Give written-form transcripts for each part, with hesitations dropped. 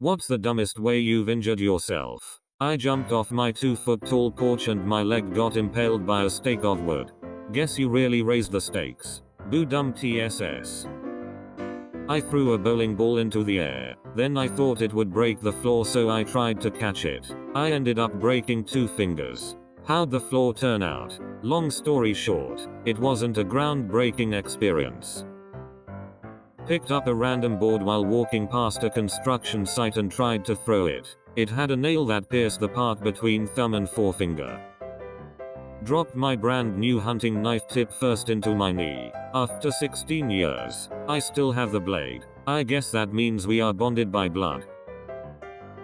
What's the dumbest way you've injured yourself? I jumped off my 2-foot tall porch and my leg got impaled by a stake of wood. Guess you really raised the stakes. Boo dumb TSS. I threw a bowling ball into the air. Then I thought it would break the floor, so I tried to catch it. I ended up breaking 2 fingers. How'd the floor turn out? Long story short, it wasn't a groundbreaking experience. Picked up a random board while walking past a construction site and tried to throw it. It had a nail that pierced the part between thumb and forefinger. Dropped my brand new hunting knife tip first into my knee. After 16 years, I still have the blade. I guess that means we are bonded by blood.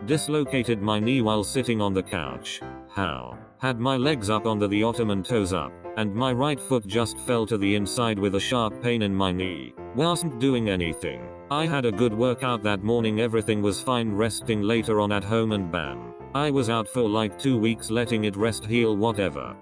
Dislocated my knee while sitting on the couch. How? Had my legs up on the ottoman, toes up, and my right foot just fell to the inside with a sharp pain in my knee. Wasn't doing anything. I had a good workout that morning, everything was fine, resting later on at home, and bam. I was out for like 2 weeks letting it rest, heal, whatever.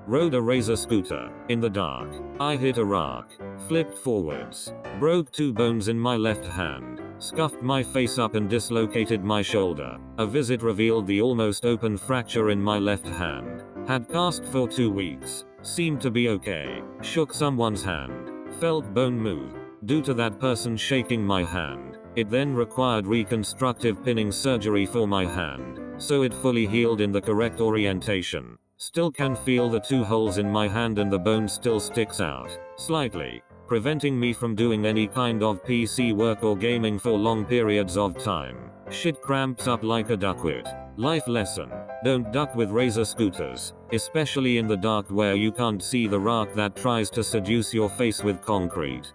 Rode a razor scooter. In the dark. I hit a rock. Flipped forwards. Broke 2 bones in my left hand. Scuffed my face up and dislocated my shoulder. A visit revealed the almost open fracture in my left hand. Had cast for 2 weeks. Seemed to be okay. Shook someone's hand. Felt bone move. Due to that person shaking my hand, it then required reconstructive pinning surgery for my hand, so it fully healed in the correct orientation. Still can feel the 2 holes in my hand and the bone still sticks out, slightly, preventing me from doing any kind of PC work or gaming for long periods of time. Shit cramps up like a duckweed. Life lesson: don't duck with razor scooters, especially in the dark where you can't see the rock that tries to seduce your face with concrete.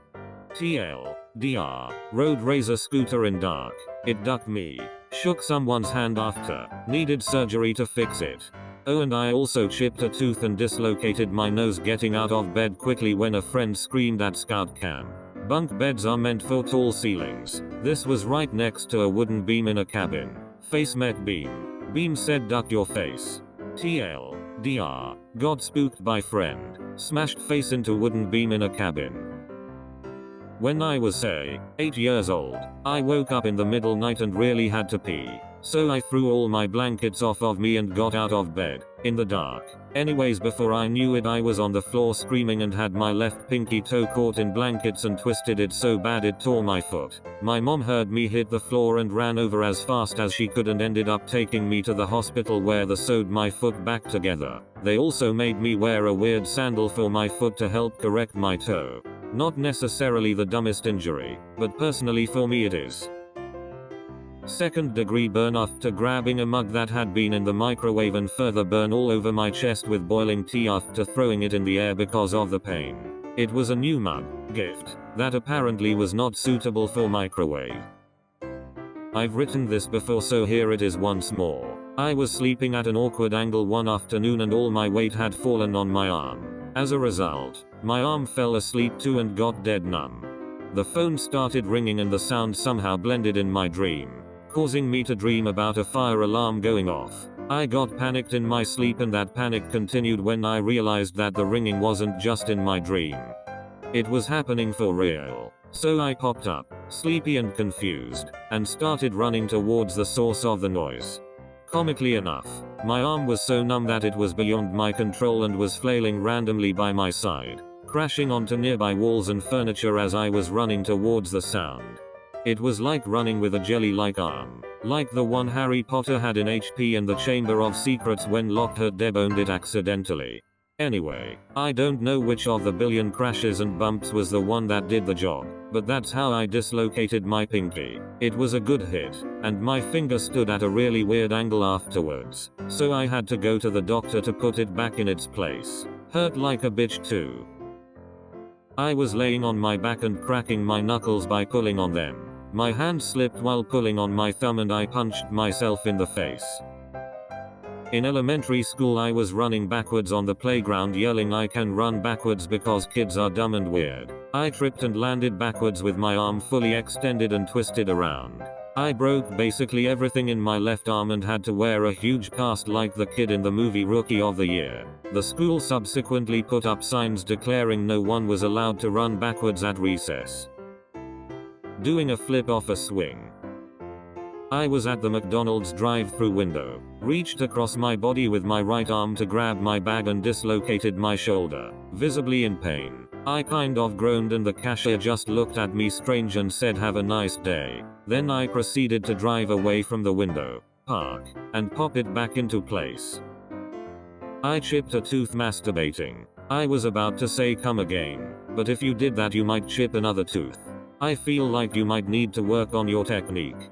TLDR. Rode razor scooter in dark. It ducked me. Shook someone's hand after. Needed surgery to fix it. Oh, and I also chipped a tooth and dislocated my nose getting out of bed quickly when a friend screamed at scout camp. Bunk beds are meant for tall ceilings. This was right next to a wooden beam in a cabin. Face met beam. Beam said duck your face. TLDR. Got spooked by friend. Smashed face into wooden beam in a cabin. When I was say, 8 years old, I woke up in the middle night and really had to pee. So I threw all my blankets off of me and got out of bed, in the dark. Anyways, before I knew it, I was on the floor screaming and had my left pinky toe caught in blankets and twisted it so bad it tore my foot. My mom heard me hit the floor and ran over as fast as she could and ended up taking me to the hospital where they sewed my foot back together. They also made me wear a weird sandal for my foot to help correct my toe. Not necessarily the dumbest injury, but personally for me it is. 2nd-degree burn after grabbing a mug that had been in the microwave and further burn all over my chest with boiling tea after throwing it in the air because of the pain. It was a new mug, gift, that apparently was not suitable for microwave. I've written this before, so here it is once more. I was sleeping at an awkward angle one afternoon and all my weight had fallen on my arm. As a result, my arm fell asleep too and got dead numb. The phone started ringing and the sound somehow blended in my dream, causing me to dream about a fire alarm going off. I got panicked in my sleep and that panic continued when I realized that the ringing wasn't just in my dream. It was happening for real. So I popped up, sleepy and confused, and started running towards the source of the noise. Comically enough, my arm was so numb that it was beyond my control and was flailing randomly by my side, crashing onto nearby walls and furniture as I was running towards the sound. It was like running with a jelly-like arm, like the one Harry Potter had in HP and the Chamber of Secrets when Lockhart deboned it accidentally. Anyway, I don't know which of the billion crashes and bumps was the one that did the job, but that's how I dislocated my pinky. It was a good hit, and my finger stood at a really weird angle afterwards, so I had to go to the doctor to put it back in its place. Hurt like a bitch too. I was laying on my back and cracking my knuckles by pulling on them. My hand slipped while pulling on my thumb and I punched myself in the face. In elementary school I was running backwards on the playground yelling I can run backwards because kids are dumb and weird. I tripped and landed backwards with my arm fully extended and twisted around. I broke basically everything in my left arm and had to wear a huge cast like the kid in the movie Rookie of the Year. The school subsequently put up signs declaring no one was allowed to run backwards at recess. Doing a flip off a swing. I was at the McDonald's drive-thru window, reached across my body with my right arm to grab my bag and dislocated my shoulder, visibly in pain. I kind of groaned and the cashier just looked at me strange and said have a nice day. Then I proceeded to drive away from the window, park, and pop it back into place. I chipped a tooth masturbating. I was about to say come again, but if you did that you might chip another tooth. I feel like you might need to work on your technique.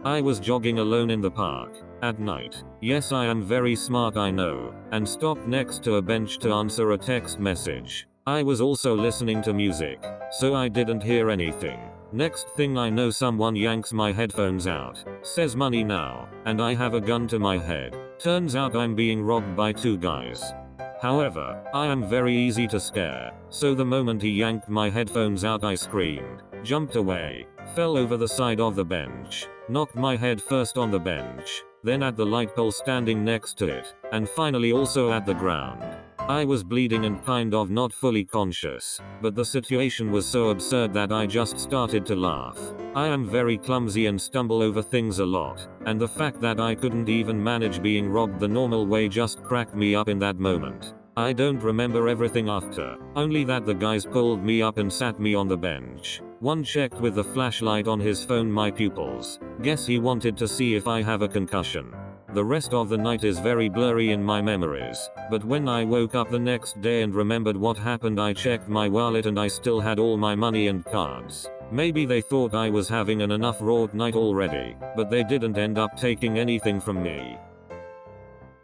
I was jogging alone in the park, at night. Yes, I am very smart, I know, and stopped next to a bench to answer a text message. I was also listening to music, so I didn't hear anything. Next thing I know someone yanks my headphones out, says money now, and I have a gun to my head. Turns out I'm being robbed by two guys. However, I am very easy to scare, so the moment he yanked my headphones out I screamed, jumped away, fell over the side of the bench, knocked my head first on the bench, then at the light pole standing next to it, and finally also at the ground. I was bleeding and kind of not fully conscious, but the situation was so absurd that I just started to laugh. I am very clumsy and stumble over things a lot, and the fact that I couldn't even manage being robbed the normal way just cracked me up in that moment. I don't remember everything after, only that the guys pulled me up and sat me on the bench. One checked with the flashlight on his phone my pupils. Guess he wanted to see if I have a concussion. The rest of the night is very blurry in my memories, but when I woke up the next day and remembered what happened I checked my wallet and I still had all my money and cards. Maybe they thought I was having an enough wrought night already, but they didn't end up taking anything from me.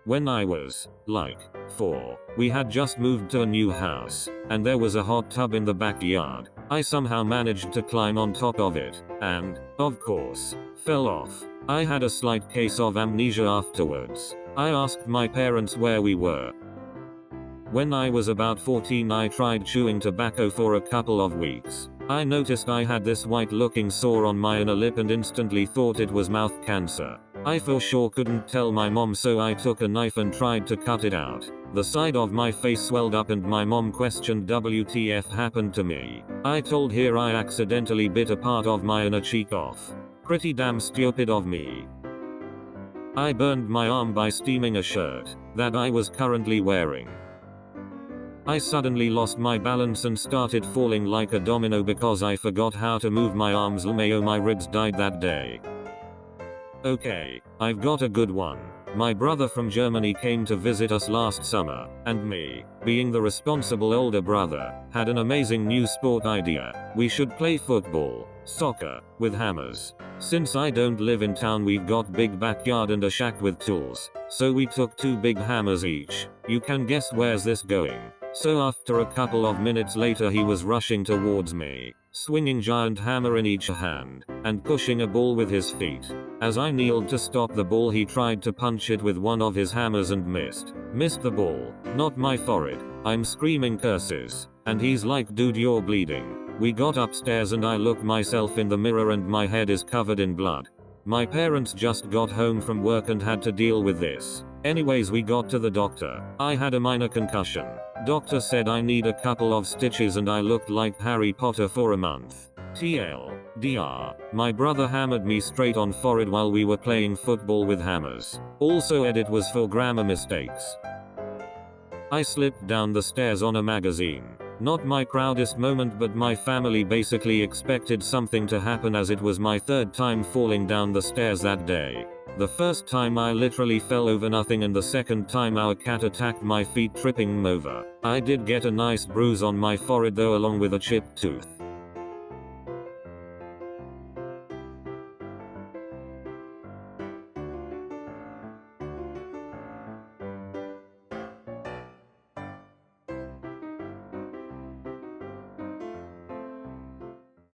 When I was, like, 4, we had just moved to a new house, and there was a hot tub in the backyard. I somehow managed to climb on top of it, and, of course, fell off. I had a slight case of amnesia afterwards. I asked my parents where we were. When I was about 14 I tried chewing tobacco for a couple of weeks. I noticed I had this white looking sore on my inner lip and instantly thought it was mouth cancer. I for sure couldn't tell my mom, so I took a knife and tried to cut it out. The side of my face swelled up and my mom questioned WTF happened to me. I told her I accidentally bit a part of my inner cheek off. Pretty damn stupid of me. I burned my arm by steaming a shirt that I was currently wearing. I suddenly lost my balance and started falling like a domino because I forgot how to move my arms. LMAO, my ribs died that day. Okay, I've got a good one. My brother from Germany came to visit us last summer, and me, being the responsible older brother, had an amazing new sport idea. We should play football, soccer, with hammers. Since I don't live in town, we've got big backyard and a shack with tools, so we took 2 big hammers each. You can guess where's this going. So after a couple of minutes later he was rushing towards me, swinging giant hammer in each hand, and pushing a ball with his feet. As I kneeled to stop the ball he tried to punch it with one of his hammers and missed. Missed the ball, not my forehead. I'm screaming curses, and he's like, dude, you're bleeding. We got upstairs and I look myself in the mirror and my head is covered in blood. My parents just got home from work and had to deal with this. Anyways, we got to the doctor. I had a minor concussion. Doctor said I need a couple of stitches and I looked like Harry Potter for a month. TLDR. My brother hammered me straight on forehead while we were playing football with hammers. Also edit was for grammar mistakes. I slipped down the stairs on a magazine. Not my proudest moment, but my family basically expected something to happen as it was my 3rd time falling down the stairs that day. The first time I literally fell over nothing, and the second time our cat attacked my feet, tripping me over. I did get a nice bruise on my forehead though, along with a chipped tooth.